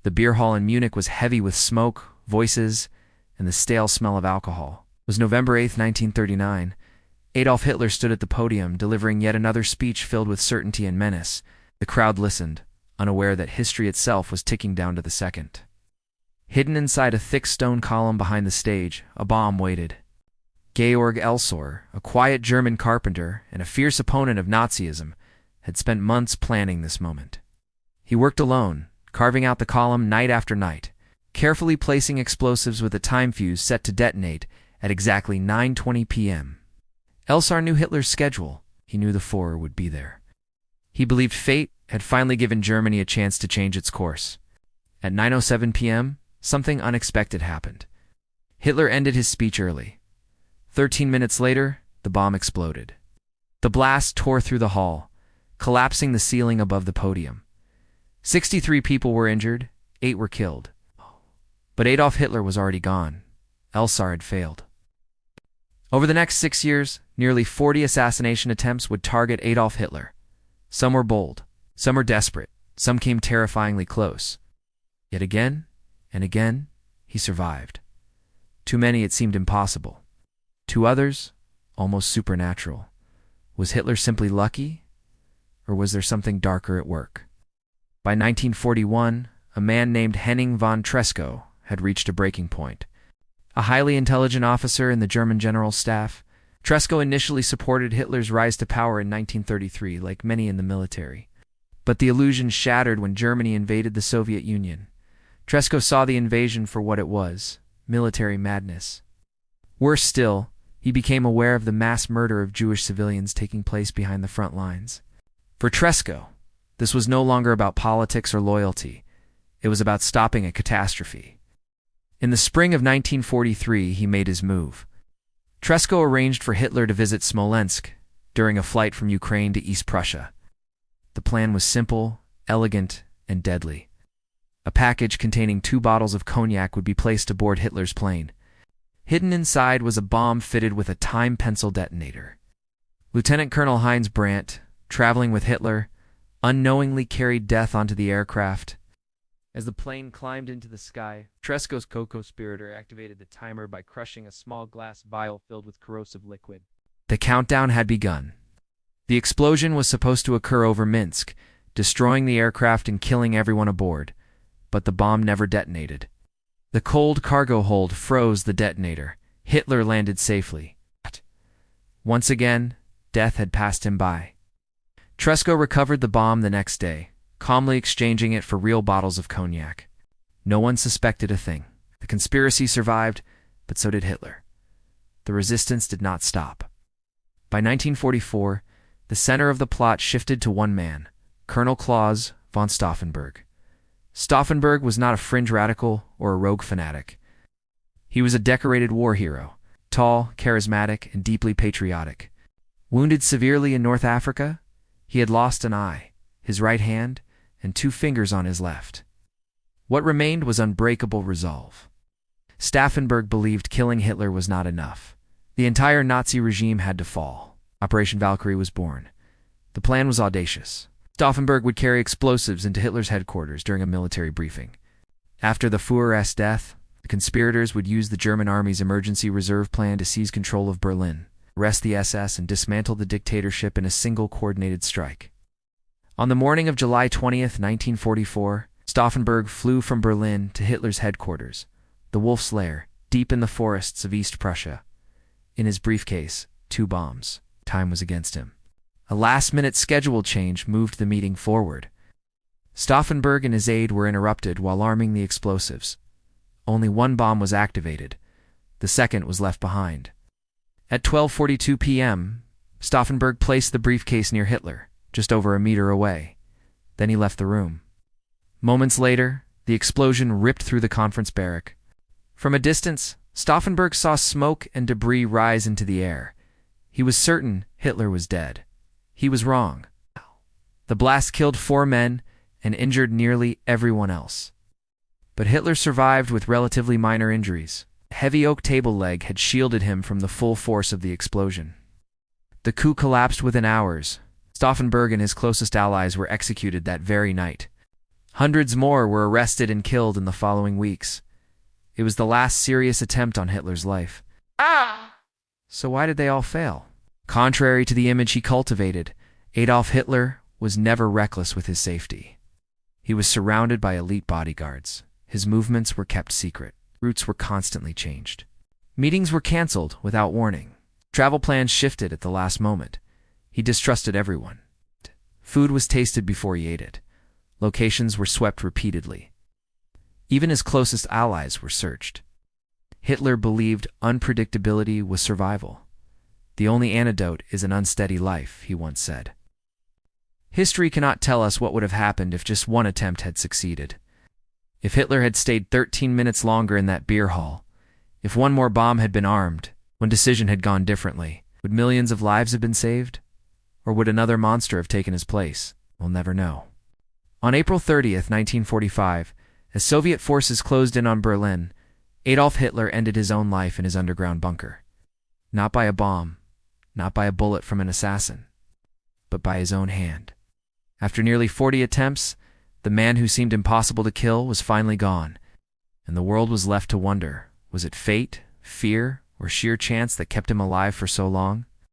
The beer hall in Munich was heavy with smoke, voices, and the stale smell of alcohol. It was November 8, 1939. Adolf Hitler stood at the podium, delivering yet another speech filled with certainty and menace. The crowd listened, unaware that history itself was ticking down to the second. Hidden inside a thick stone column behind the stage, a bomb waited. Georg Elsor, a quiet German carpenter and a fierce opponent of Nazism, had spent months planning this moment. He worked alone, carving out the column night after night, carefully placing explosives with a time fuse set to detonate at exactly 9:20 p.m. Elsar knew Hitler's schedule. He knew the Führer would be there. He believed fate had finally given Germany a chance to change its course. At 9:07 p.m., something unexpected happened. Hitler ended his speech early. 13 minutes later, the bomb exploded. The blast tore through the hall, collapsing the ceiling above the podium. 63 people were injured, 8 were killed. But Adolf Hitler was already gone. Elsar had failed. Over the next 6 years, nearly 40 assassination attempts would target Adolf Hitler. Some were bold, some were desperate, some came terrifyingly close. Yet again and again, he survived. To many it seemed impossible. To others, almost supernatural. Was Hitler simply lucky? Or was there something darker at work? By 1941, a man named Henning von Treschow had reached a breaking point. A highly intelligent officer in the German general staff, Treschow initially supported Hitler's rise to power in 1933, like many in the military. But the illusion shattered when Germany invaded the Soviet Union. Treschow saw the invasion for what it was, military madness. Worse still, he became aware of the mass murder of Jewish civilians taking place behind the front lines. For Treschow, this was no longer about politics or loyalty. It was about stopping a catastrophe. In the spring of 1943, he made his move. Treschow arranged for Hitler to visit Smolensk during a flight from Ukraine to East Prussia. The plan was simple, elegant, and deadly. A package containing 2 bottles of cognac would be placed aboard Hitler's plane. Hidden inside was a bomb fitted with a time pencil detonator. Lieutenant Colonel Heinz Brandt, traveling with Hitler, unknowingly carried death onto the aircraft. As the plane climbed into the sky, Trescow's co-conspirator activated the timer by crushing a small glass vial filled with corrosive liquid. The countdown had begun. The explosion was supposed to occur over Minsk, destroying the aircraft and killing everyone aboard, but the bomb never detonated. The cold cargo hold froze the detonator. Hitler landed safely. Once again, death had passed him by. Treschow recovered the bomb the next day, calmly exchanging it for real bottles of cognac. No one suspected a thing. The conspiracy survived, but so did Hitler. The resistance did not stop. By 1944, the center of the plot shifted to one man, Colonel Claus von Stauffenberg. Stauffenberg was not a fringe radical or a rogue fanatic. He was a decorated war hero, tall, charismatic, and deeply patriotic. Wounded severely in North Africa, he had lost an eye, his right hand, and 2 fingers on his left. What remained was unbreakable resolve. Stauffenberg believed killing Hitler was not enough. The entire Nazi regime had to fall. Operation Valkyrie was born. The plan was audacious. Stauffenberg would carry explosives into Hitler's headquarters during a military briefing. After the Führer's death, the conspirators would use the German army's emergency reserve plan to seize control of Berlin, arrest the SS, and dismantle the dictatorship in a single coordinated strike. On the morning of July 20th, 1944, Stauffenberg flew from Berlin to Hitler's headquarters, the Wolf's Lair, deep in the forests of East Prussia. In his briefcase, 2 bombs. Time was against him. A last-minute schedule change moved the meeting forward. Stauffenberg and his aide were interrupted while arming the explosives. Only 1 bomb was activated. The second was left behind. At 12:42 p.m., Stauffenberg placed the briefcase near Hitler, just over a meter away. Then he left the room. Moments later, the explosion ripped through the conference barrack. From a distance, Stauffenberg saw smoke and debris rise into the air. He was certain Hitler was dead. He was wrong. The blast killed 4 men and injured nearly everyone else. But Hitler survived with relatively minor injuries. A heavy oak table leg had shielded him from the full force of the explosion. The coup collapsed within hours. Stauffenberg and his closest allies were executed that very night. Hundreds more were arrested and killed in the following weeks. It was the last serious attempt on Hitler's life. So why did they all fail? Contrary to the image he cultivated, Adolf Hitler was never reckless with his safety. He was surrounded by elite bodyguards. His movements were kept secret. Routes were constantly changed. Meetings were canceled without warning. Travel plans shifted at the last moment. He distrusted everyone. Food was tasted before he ate it. Locations were swept repeatedly. Even his closest allies were searched. Hitler believed unpredictability was survival. The only antidote is an unsteady life, he once said. History cannot tell us what would have happened if just one attempt had succeeded. If Hitler had stayed 13 minutes longer in that beer hall, if one more bomb had been armed, when decision had gone differently, would millions of lives have been saved? Or would another monster have taken his place? We'll never know. On April 30th, 1945, as Soviet forces closed in on Berlin, Adolf Hitler ended his own life in his underground bunker. Not by a bomb, not by a bullet from an assassin, but by his own hand. After nearly 40 attempts, the man who seemed impossible to kill was finally gone, and the world was left to wonder, was it fate, fear, or sheer chance that kept him alive for so long?